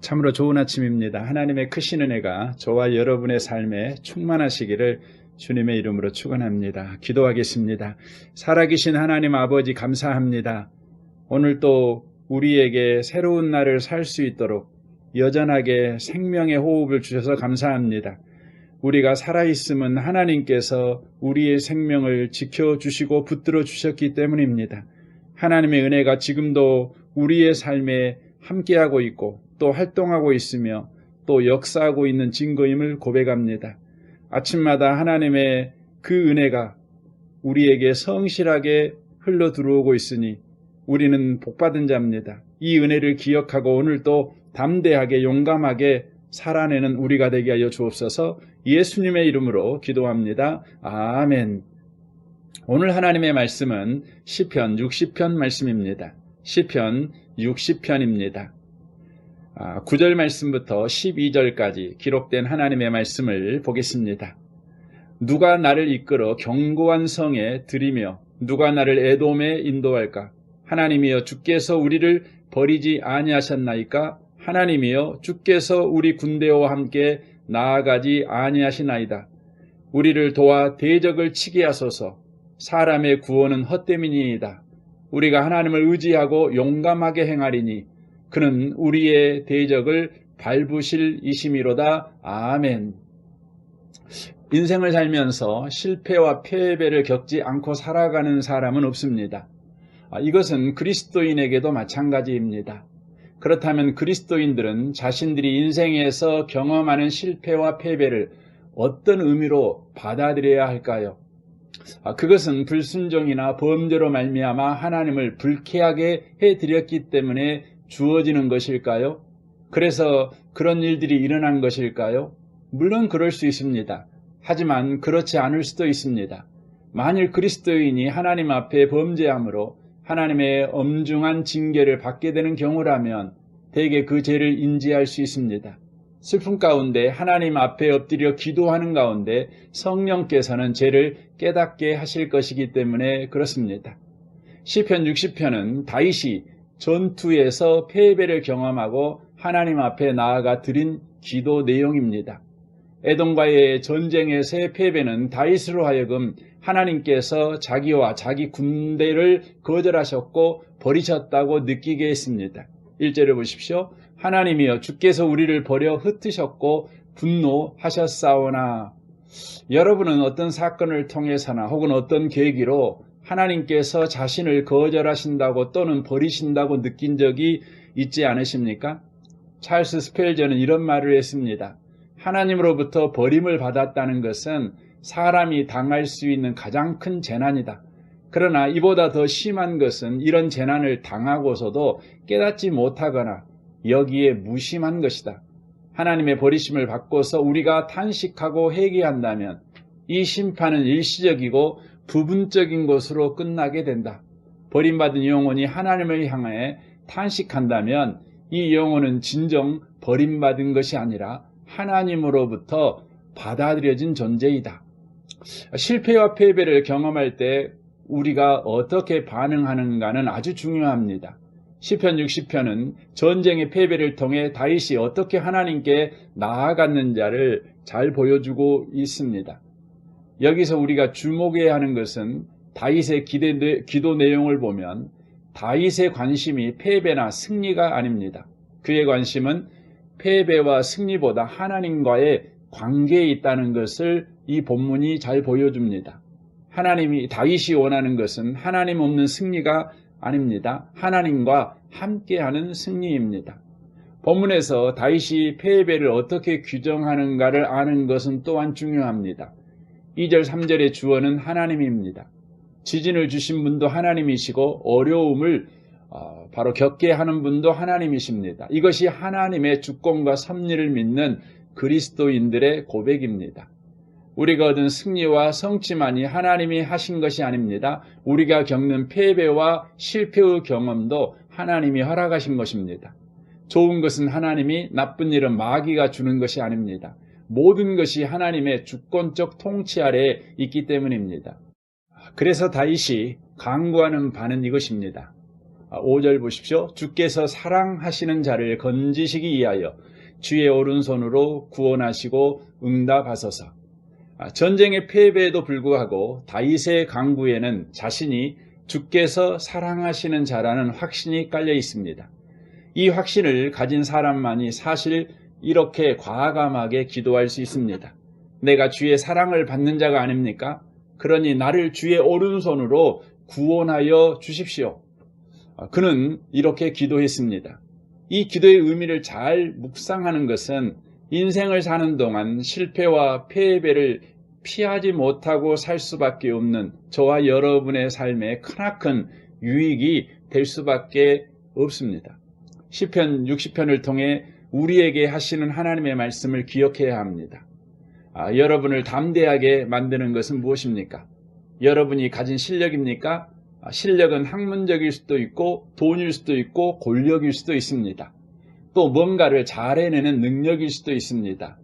참으로 좋은 아침입니다. 하나님의 크신 은혜가 저와 여러분의 삶에 충만하시기를 주님의 이름으로 축원합니다. 기도하겠습니다. 살아계신 하나님 아버지 감사합니다. 오늘 또 우리에게 새로운 날을 살 수 있도록 여전하게 생명의 호흡을 주셔서 감사합니다. 우리가 살아있음은 하나님께서 우리의 생명을 지켜주시고 붙들어 주셨기 때문입니다. 하나님의 은혜가 지금도 우리의 삶에 함께하고 있고 또 활동하고 있으며 또 역사하고 있는 증거임을 고백합니다. 아침마다 하나님의 그 은혜가 우리에게 성실하게 흘러 들어오고 있으니 우리는 복받은 자입니다. 이 은혜를 기억하고 오늘도 담대하게 용감하게 살아내는 우리가 되게 하여 주옵소서. 예수님의 이름으로 기도합니다. 아멘. 오늘 하나님의 말씀은 시편 60편 말씀입니다. 시편 60편입니다. 9절 말씀부터 12절까지 기록된 하나님의 말씀을 보겠습니다. 누가 나를 이끌어 견고한 성에 들이며 누가 나를 에돔에 인도할까? 하나님이여 주께서 우리를 버리지 아니하셨나이까? 하나님이여 주께서 우리 군대와 함께 나아가지 아니하시나이다. 우리를 도와 대적을 치게 하소서. 사람의 구원은 헛됨이니이다. 우리가 하나님을 의지하고 용감하게 행하리니 그는 우리의 대적을 밟으실 이심이로다. 아멘. 인생을 살면서 실패와 패배를 겪지 않고 살아가는 사람은 없습니다. 이것은 그리스도인에게도 마찬가지입니다. 그렇다면 그리스도인들은 자신들이 인생에서 경험하는 실패와 패배를 어떤 의미로 받아들여야 할까요? 그것은 불순종이나 범죄로 말미암아 하나님을 불쾌하게 해드렸기 때문에 주어지는 것일까요? 그래서 그런 일들이 일어난 것일까요? 물론 그럴 수 있습니다. 하지만 그렇지 않을 수도 있습니다. 만일 그리스도인이 하나님 앞에 범죄함으로 하나님의 엄중한 징계를 받게 되는 경우라면 대개 그 죄를 인지할 수 있습니다. 슬픔 가운데 하나님 앞에 엎드려 기도하는 가운데 성령께서는 죄를 깨닫게 하실 것이기 때문에 그렇습니다. 시편 60편은 다윗이 전투에서 패배를 경험하고 하나님 앞에 나아가 드린 기도 내용입니다. 에돔과의 전쟁에서의 패배는 다윗으로 하여금 하나님께서 자기와 자기 군대를 거절하셨고 버리셨다고 느끼게 했습니다. 1절을 보십시오. 하나님이여 주께서 우리를 버려 흩으셨고 분노하셨사오나. 여러분은 어떤 사건을 통해서나 혹은 어떤 계기로 하나님께서 자신을 거절하신다고 또는 버리신다고 느낀 적이 있지 않으십니까? 찰스 스펠전은 이런 말을 했습니다. 하나님으로부터 버림을 받았다는 것은 사람이 당할 수 있는 가장 큰 재난이다. 그러나 이보다 더 심한 것은 이런 재난을 당하고서도 깨닫지 못하거나 여기에 무심한 것이다. 하나님의 버리심을 받고서 우리가 탄식하고 회개한다면 이 심판은 일시적이고 부분적인 것으로 끝나게 된다. 버림받은 영혼이 하나님을 향해 탄식한다면 이 영혼은 진정 버림받은 것이 아니라 하나님으로부터 받아들여진 존재이다. 실패와 패배를 경험할 때 우리가 어떻게 반응하는가는 아주 중요합니다. 시편 60편은 전쟁의 패배를 통해 다윗이 어떻게 하나님께 나아갔는지를 잘 보여주고 있습니다. 여기서 우리가 주목해야 하는 것은 다윗의 기도 내용을 보면 다윗의 관심이 패배나 승리가 아닙니다. 그의 관심은 패배와 승리보다 하나님과의 관계에 있다는 것을 이 본문이 잘 보여줍니다. 다윗이 원하는 것은 하나님 없는 승리가 아닙니다. 하나님과 함께하는 승리입니다. 본문에서 다윗이 패배를 어떻게 규정하는가를 아는 것은 또한 중요합니다. 2절 3절의 주어는 하나님입니다. 지진을 주신 분도 하나님이시고 어려움을 바로 겪게 하는 분도 하나님이십니다. 이것이 하나님의 주권과 섭리를 믿는 그리스도인들의 고백입니다. 우리가 얻은 승리와 성취만이 하나님이 하신 것이 아닙니다. 우리가 겪는 패배와 실패의 경험도 하나님이 허락하신 것입니다. 좋은 것은 하나님이, 나쁜 일은 마귀가 주는 것이 아닙니다. 모든 것이 하나님의 주권적 통치 아래에 있기 때문입니다. 그래서 다윗이 강구하는 바는 이것입니다. 5절 보십시오. 주께서 사랑하시는 자를 건지시기 위하여 주의 오른손으로 구원하시고 응답하소서. 전쟁의 패배에도 불구하고 다윗의 강구에는 자신이 주께서 사랑하시는 자라는 확신이 깔려 있습니다. 이 확신을 가진 사람만이 사실 이렇게 과감하게 기도할 수 있습니다. 내가 주의 사랑을 받는 자가 아닙니까? 그러니 나를 주의 오른손으로 구원하여 주십시오. 그는 이렇게 기도했습니다. 이 기도의 의미를 잘 묵상하는 것은 인생을 사는 동안 실패와 패배를 피하지 못하고 살 수밖에 없는 저와 여러분의 삶에 크나큰 유익이 될 수밖에 없습니다. 시편 60편을 통해 우리에게 하시는 하나님의 말씀을 기억해야 합니다. 여러분을 담대하게 만드는 것은 무엇입니까? 여러분이 가진 실력입니까? 실력은 학문적일 수도 있고 돈일 수도 있고 권력일 수도 있습니다. 또 뭔가를 잘 해내는 능력일 수도 있습니다.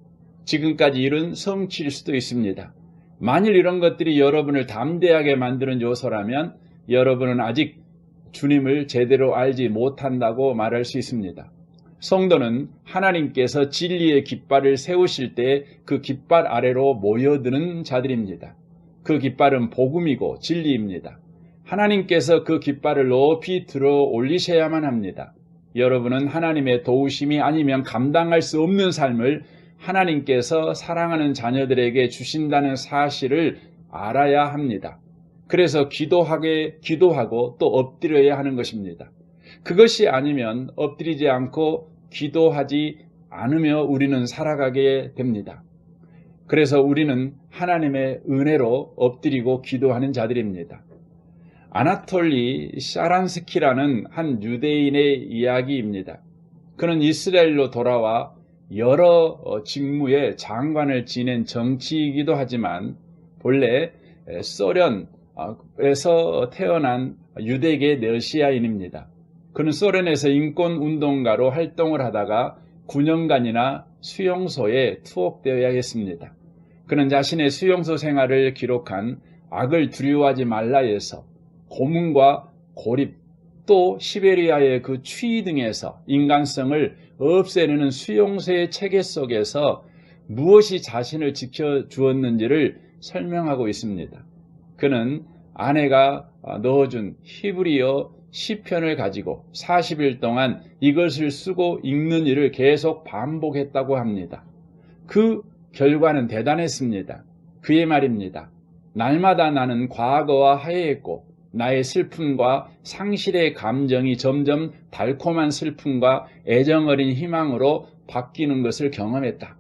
지금까지 이룬 성취일 수도 있습니다. 만일 이런 것들이 여러분을 담대하게 만드는 요소라면 여러분은 아직 주님을 제대로 알지 못한다고 말할 수 있습니다. 성도는 하나님께서 진리의 깃발을 세우실 때 그 깃발 아래로 모여드는 자들입니다. 그 깃발은 복음이고 진리입니다. 하나님께서 그 깃발을 높이 들어 올리셔야만 합니다. 여러분은 하나님의 도우심이 아니면 감당할 수 없는 삶을 하나님께서 사랑하는 자녀들에게 주신다는 사실을 알아야 합니다. 그래서 기도하고 또 엎드려야 하는 것입니다. 그것이 아니면 엎드리지 않고 기도하지 않으며 우리는 살아가게 됩니다. 그래서 우리는 하나님의 은혜로 엎드리고 기도하는 자들입니다. 아나톨리 샤란스키라는 한 유대인의 이야기입니다. 그는 이스라엘로 돌아와 여러 직무의 장관을 지낸 정치이기도 하지만 본래 소련에서 태어난 유대계 러시아인입니다. 그는 소련에서 인권운동가로 활동을 하다가 9년간이나 수용소에 투옥되어야 했습니다. 그는 자신의 수용소 생활을 기록한 악을 두려워하지 말라에서 고문과 고립, 또 시베리아의 그 추위 등에서 인간성을 없애는 수용소의 체계 속에서 무엇이 자신을 지켜주었는지를 설명하고 있습니다. 그는 아내가 넣어준 히브리어 시편을 가지고 40일 동안 이것을 쓰고 읽는 일을 계속 반복했다고 합니다. 그 결과는 대단했습니다. 그의 말입니다. 날마다 나는 과거와 화해했고 나의 슬픔과 상실의 감정이 점점 달콤한 슬픔과 애정어린 희망으로 바뀌는 것을 경험했다.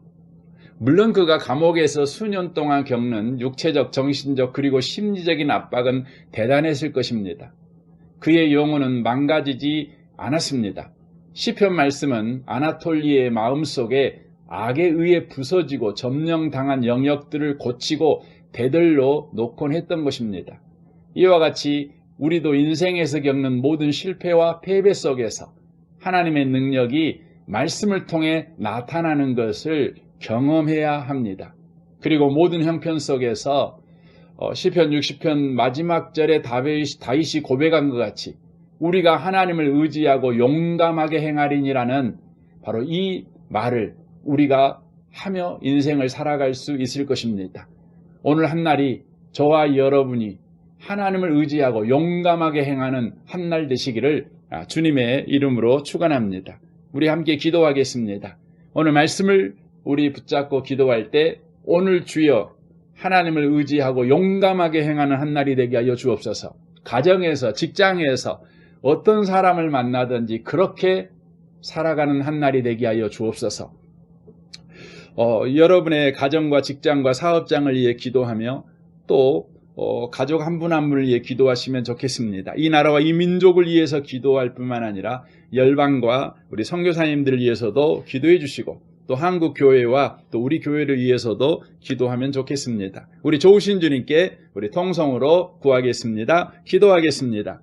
물론 그가 감옥에서 수년 동안 겪는 육체적, 정신적 그리고 심리적인 압박은 대단했을 것입니다. 그의 영혼은 망가지지 않았습니다. 시편 말씀은 아나톨리의 마음속에 악에 의해 부서지고 점령당한 영역들을 고치고 되돌려 놓곤 했던 것입니다. 이와 같이 우리도 인생에서 겪는 모든 실패와 패배 속에서 하나님의 능력이 말씀을 통해 나타나는 것을 경험해야 합니다. 그리고 모든 형편 속에서 시편 60편 마지막 절에 다윗이 고백한 것 같이 우리가 하나님을 의지하고 용감하게 행하리니라는 바로 이 말을 우리가 하며 인생을 살아갈 수 있을 것입니다. 오늘 한날이 저와 여러분이 하나님을 의지하고 용감하게 행하는 한날 되시기를 주님의 이름으로 축원합니다. 우리 함께 기도하겠습니다. 오늘 말씀을 우리 붙잡고 기도할 때 오늘 주여 하나님을 의지하고 용감하게 행하는 한날이 되게 하여 주옵소서. 가정에서 직장에서 어떤 사람을 만나든지 그렇게 살아가는 한날이 되게 하여 주옵소서. 여러분의 가정과 직장과 사업장을 위해 기도하며 또 가족 한 분 한 분을 위해 기도하시면 좋겠습니다. 이 나라와 이 민족을 위해서 기도할 뿐만 아니라 열방과 우리 선교사님들을 위해서도 기도해 주시고 또 한국 교회와 또 우리 교회를 위해서도 기도하면 좋겠습니다. 우리 좋으신 주님께 우리 통성으로 구하겠습니다. 기도하겠습니다.